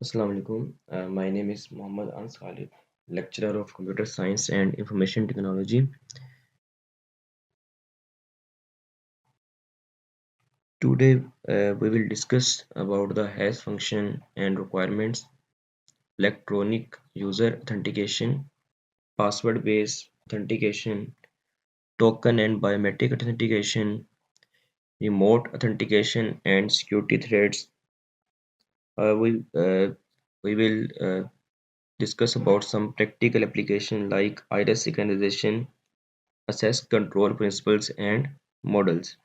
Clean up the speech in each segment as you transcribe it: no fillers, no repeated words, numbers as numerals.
Assalamu alaikum. My name is Muhammad Ans Khalid, lecturer of computer science and information technology. Today, we will discuss about the hash function and requirements, electronic user authentication, password-based authentication, token and biometric authentication, remote authentication, and security threats. Uh, we uh, we will discuss about some practical application like iris synchronization, access control principles and models.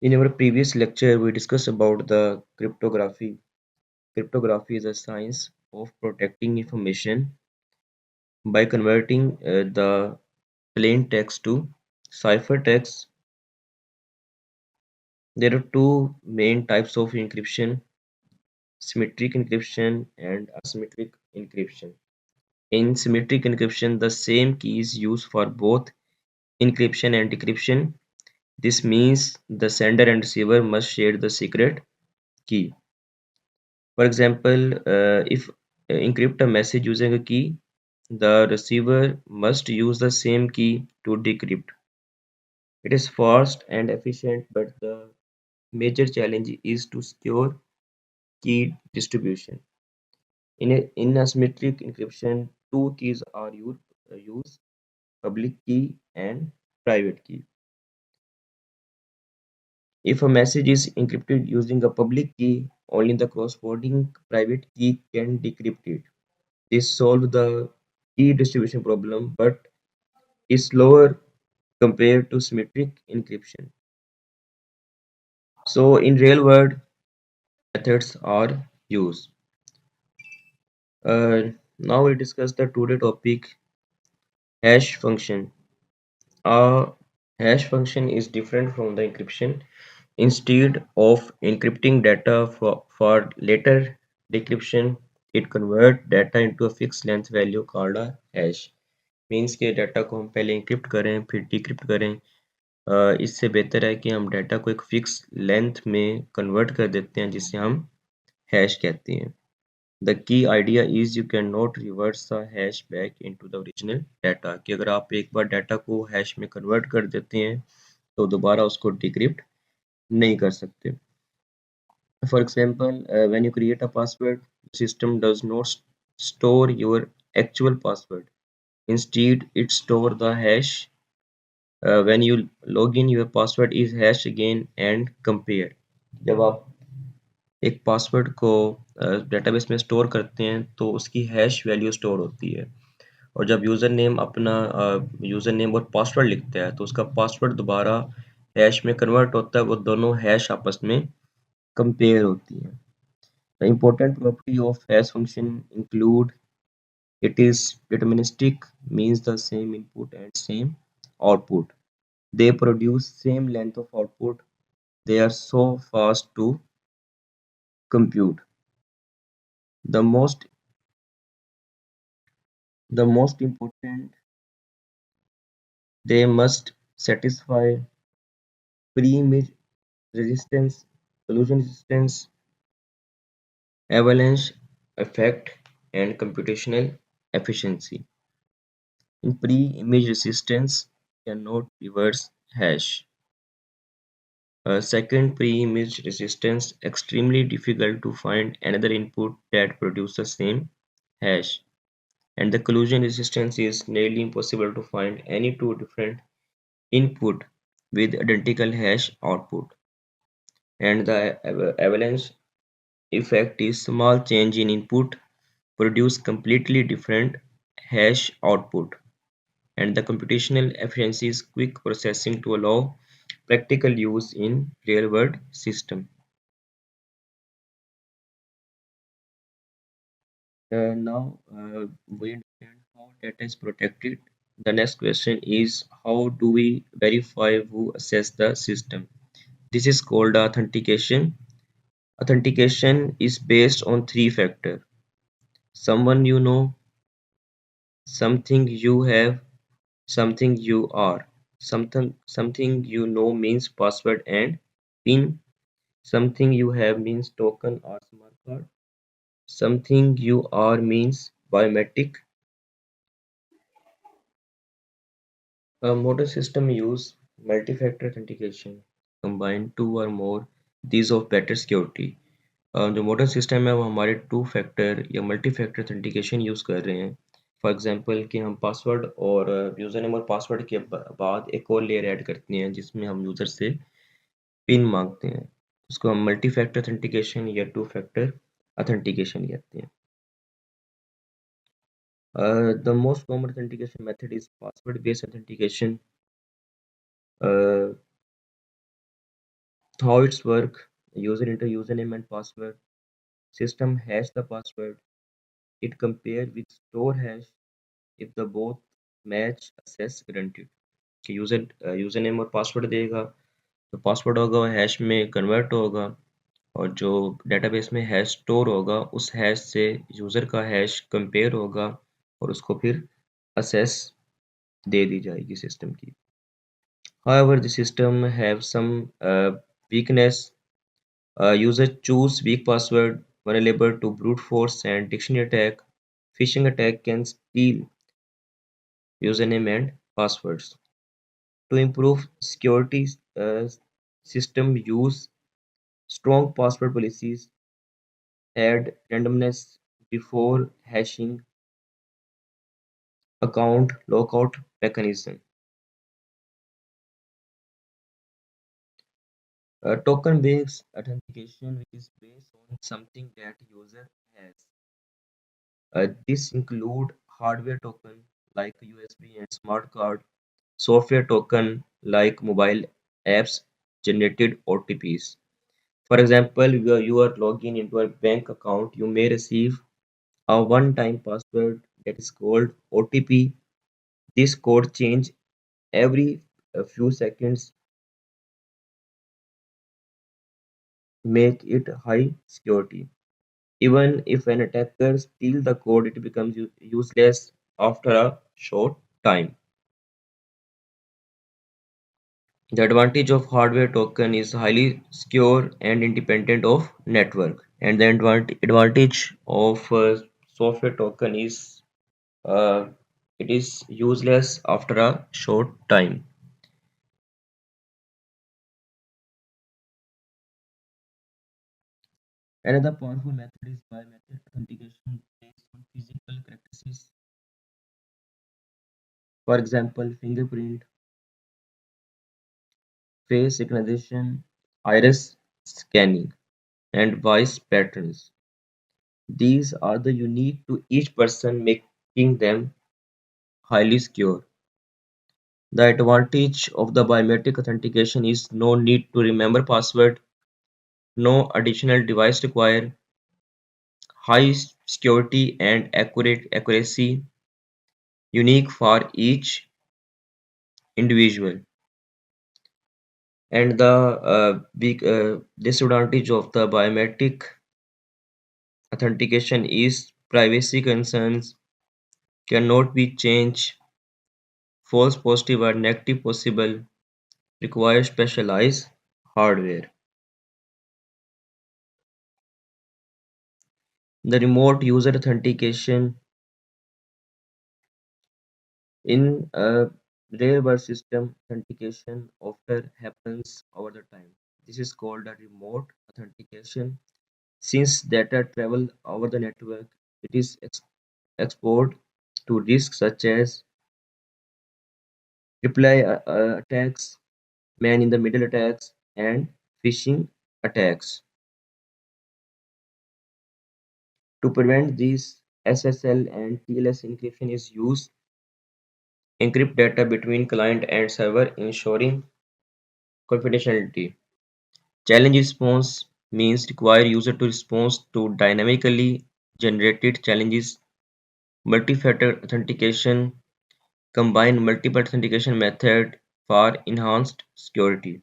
In our previous lecture, we discussed about the cryptography. Cryptography is a science of protecting information by converting the plain text to ciphertext. There are two main types of encryption: symmetric encryption and asymmetric encryption. In symmetric encryption, the same key is used for both encryption and decryption. This means the sender and receiver must share the secret key. For example, if encrypt a message using a key, the receiver must use the same key to decrypt. It is fast and efficient, but the major challenge is to secure key distribution. In asymmetric encryption, two keys are used: public key and private key. If a message is encrypted using a public key, only the corresponding private key can decrypt it. This solves the key distribution problem but is slower compared to symmetric encryption. So in real world methods are used. Now we discuss the today topic, hash function. A hash function is different from the encryption. Instead of encrypting data for later decryption, it converts data into a fixed length value called a hash. Means के data को हम पहले encrypt करें फिर decrypt करें। इससे बेहतर है कि हम डाटा को एक फिक्स लेंथ में कन्वर्ट कर देते हैं जिसे हम हैश कहते हैं। The key idea is you can not reverse the hash back into the original data, कि अगर आप एक बार डाटा को हैश में कन्वर्ट कर देते हैं तो दोबारा उसको डिक्रिप्ट नहीं कर सकते। For example, when you create a password, system does not store your actual password, instead it store the hash. When you log in, your password is hash again and compare. जब आप एक password को database में store करते हैं तो उसकी hash value store होती है, और जब यूज़र नेम अपना यूज़र नेम और पासवर्ड लिखता है तो उसका पासवर्ड दोबारा हैश में कन्वर्ट होता है, वो दोनों हैश आपस में कंपेयर होती है। The important property of hash function include it is deterministic, means the same input and same output. They produce same length of output. They are so fast to compute. The most the most important, they must satisfy pre-image resistance, collision resistance, avalanche effect, and computational efficiency. In pre-image resistance cannot reverse hash. Second, pre-image resistance extremely difficult to find another input that produces the same hash. And the collision resistance is nearly impossible to find any two different input with identical hash output. And the avalanche effect is small change in input produce completely different hash output. And the computational efficiency is quick processing to allow practical use in real world system. Now we understand how data is protected. The next question is, how do we verify who access the system? This is called authentication. Authentication is based on three factors: someone you know, something you have, something you are. Something you know means password and PIN. Something you have means token or smart card. Something you are means biometric. A modern system use multi-factor authentication, combine two or more these of better security. जो modern system है वो हमारे two factor या multi factor authentication use कर रहे हैं। For example कि हम पासवर्ड और यूज़र नेम और पासवर्ड के बाद एक और लेयर ऐड करते हैं जिसमें हम यूज़र से पिन मांगते हैं। उसको हम मल्टी फैक्टर ऑथेंटिकेशन या टू फैक्टर ऑथेंटिकेशन कहते हैं। The most common authentication method is password based authentication. uh, how it's work: user enter username and password, system hash the password, it compare with store hash, if the both match access granted। कि user user name और password देगा, तो password होगा वो hash में convert होगा, और जो डेटाबेस में हैश स्टोर होगा उस हैश से यूज़र का हैश कंपेयर होगा और उसको फिर असेस दे दी जाएगी सिस्टम की। However, the system have some weakness. User choose weak password, vulnerable to brute force and dictionary attack. Phishing attack can steal username and passwords. To improve security, system use strong password policies, add randomness before hashing, account lockout mechanism. Token-based authentication, which is based on something that user has. This include hardware token like USB and smart card, software token like mobile apps generated OTPs. For example, you are logging into a bank account, you may receive a one-time password that is called OTP. This code change every few seconds, make it high security. Even if an attacker steals the code, it becomes useless after a short time. The advantage of hardware token is highly secure and independent of network, and the advantage of software token is uh, it is useless after a short time. Another powerful method is biometric authentication based on physical characteristics. For example, fingerprint, face recognition, iris scanning, and voice patterns. These are the unique to each person, making them highly secure. The advantage of the biometric authentication is no need to remember password, no additional device required, high security and accurate accuracy, unique for each individual. And the big disadvantage of the biometric authentication is privacy concerns, cannot be changed, false positive or negative possible, requires specialized hardware. The remote user authentication in a real-world system, authentication often happens over the time. This is called a remote authentication. Since data travel over the network, it is exposed to risks such as reply attacks, man-in-the-middle attacks, and phishing attacks. To prevent these, SSL and TLS encryption is used, encrypt data between client and server, ensuring confidentiality. Challenge response means require user to respond to dynamically generated challenges. Multi-factor authentication combine multiple authentication method for enhanced security.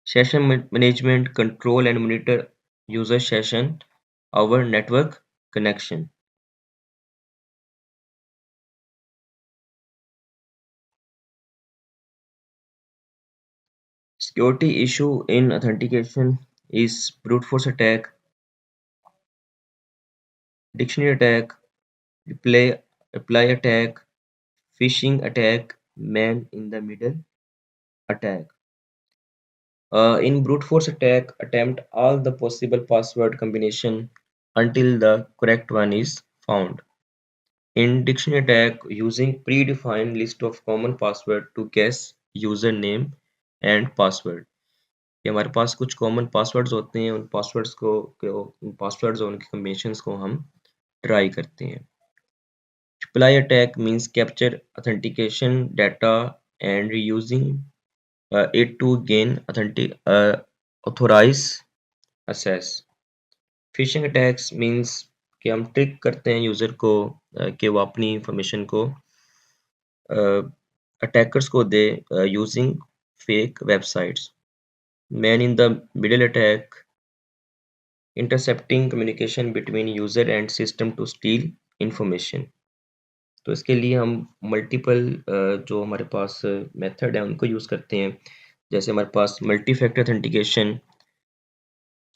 Session management control and monitor user session over network connection. Security issue in authentication. is brute force attack, dictionary attack, reply attack, phishing attack, man in the middle attack. In brute force attack, attempt all the possible password combination until the correct one is found. In dictionary attack, using predefined list of common password to guess username and password. कि हमारे पास कुछ common passwords होते हैं उन passwords और उनके combinations को हम ट्राई करते हैं. Reply attack means capture authentication data and reusing it to gain authorize access. Phishing attacks means कि हम ट्रिक करते हैं यूज़र को कि वो अपनी इंफॉर्मेशन को अटैकर्स को दे using fake websites. Man in the middle attack intercepting communication between user and system to steal information. तो इसके लिए हम मल्टीपल जो हमारे पास मेथड है उनको यूज़ करते हैं. जैसे हमारे पास multi factor authentication,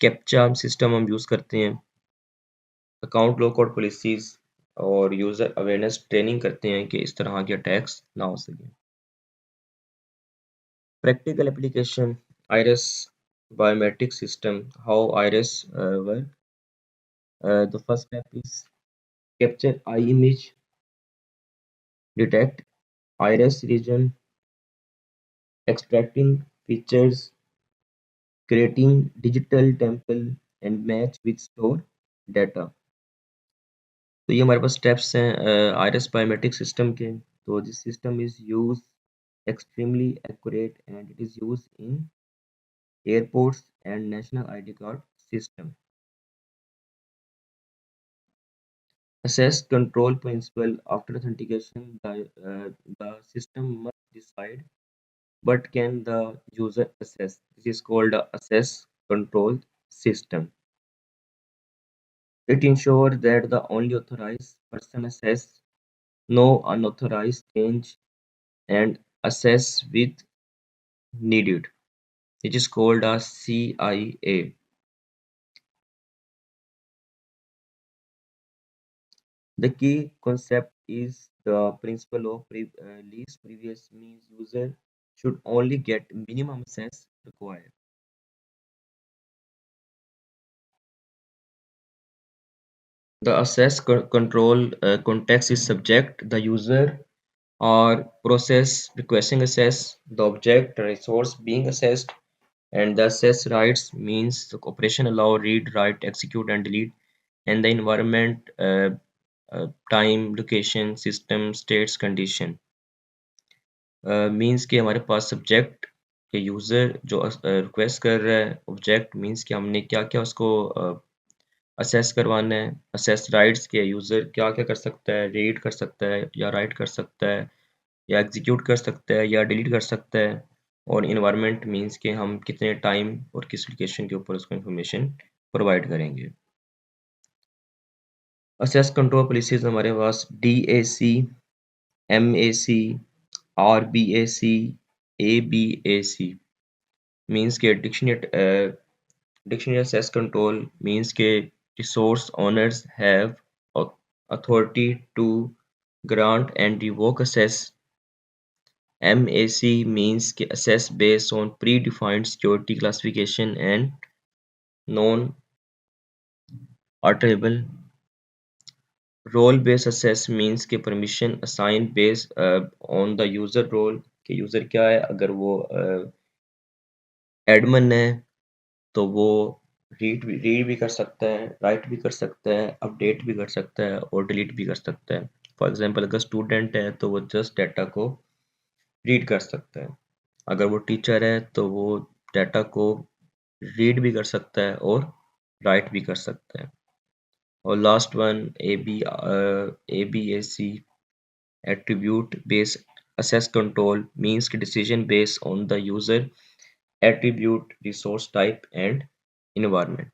captcha system हम यूज़ करते हैं, अकाउंट लॉकआउट पॉलिसीज और यूज़र अवेयरनेस ट्रेनिंग करते हैं कि इस तरह के अटैक्स ना हो सकें. Practical application iris biometric system. How iris work? The first step is capture eye image, detect iris region, extracting features, creating digital temple and match with stored data. तो ये हमारे पास स्टेप्स हैं आइरिस बायोमेट्रिक सिस्टम के. तो this system is use extremely accurate and it is used in airports and national ID card system. Access control principle. After authentication, the system must decide what can the user access. This is called a access control system. It ensures that the only authorized person access, no unauthorized change, and access with needed. It is called a CIA. The key concept is the principle of least previous means user should only get minimum access required. The access control context is subject, the user or process requesting access, the object resource being accessed, and the access rights means the operation allow, read, write, execute, and delete, and the environment, time, location, system, states, condition. Means कि हमारे पास subject के user जो request कर रहा है, object means कि हमने क्या-क्या उसको असेस करवाना है, असेस राइट्स के यूज़र क्या-क्या कर सकता है, रीड कर सकता है या राइट कर सकता है या एग्जीक्यूट कर सकता है या डिलीट कर सकता है. और एनवायरनमेंट मीन्स कि हम कितने टाइम और किस लोकेशन के ऊपर उसको इन्फॉर्मेशन प्रोवाइड करेंगे. असेस कंट्रोल पॉलिसीज़ हमारे पास DAC, MAC, RBAC, ABAC means के dictionary access control means के resource owners have authority to grant and revoke access. MAC means के access based on predefined security classification and non-alterable. Role based access means के permission assign based on the user role कि user क्या है. अगर वो admin है तो वो रीड भी कर सकता है, राइट भी कर सकता है, अपडेट भी कर सकता है और डिलीट भी कर सकता है. फॉर एग्जांपल अगर स्टूडेंट है तो वो जस्ट डाटा को रीड कर सकता है. अगर वो टीचर है तो वो डाटा को रीड भी कर सकता है और राइट भी कर सकता है. और last one ABAC attribute based access control means decision based on the user attribute, resource type, and environment.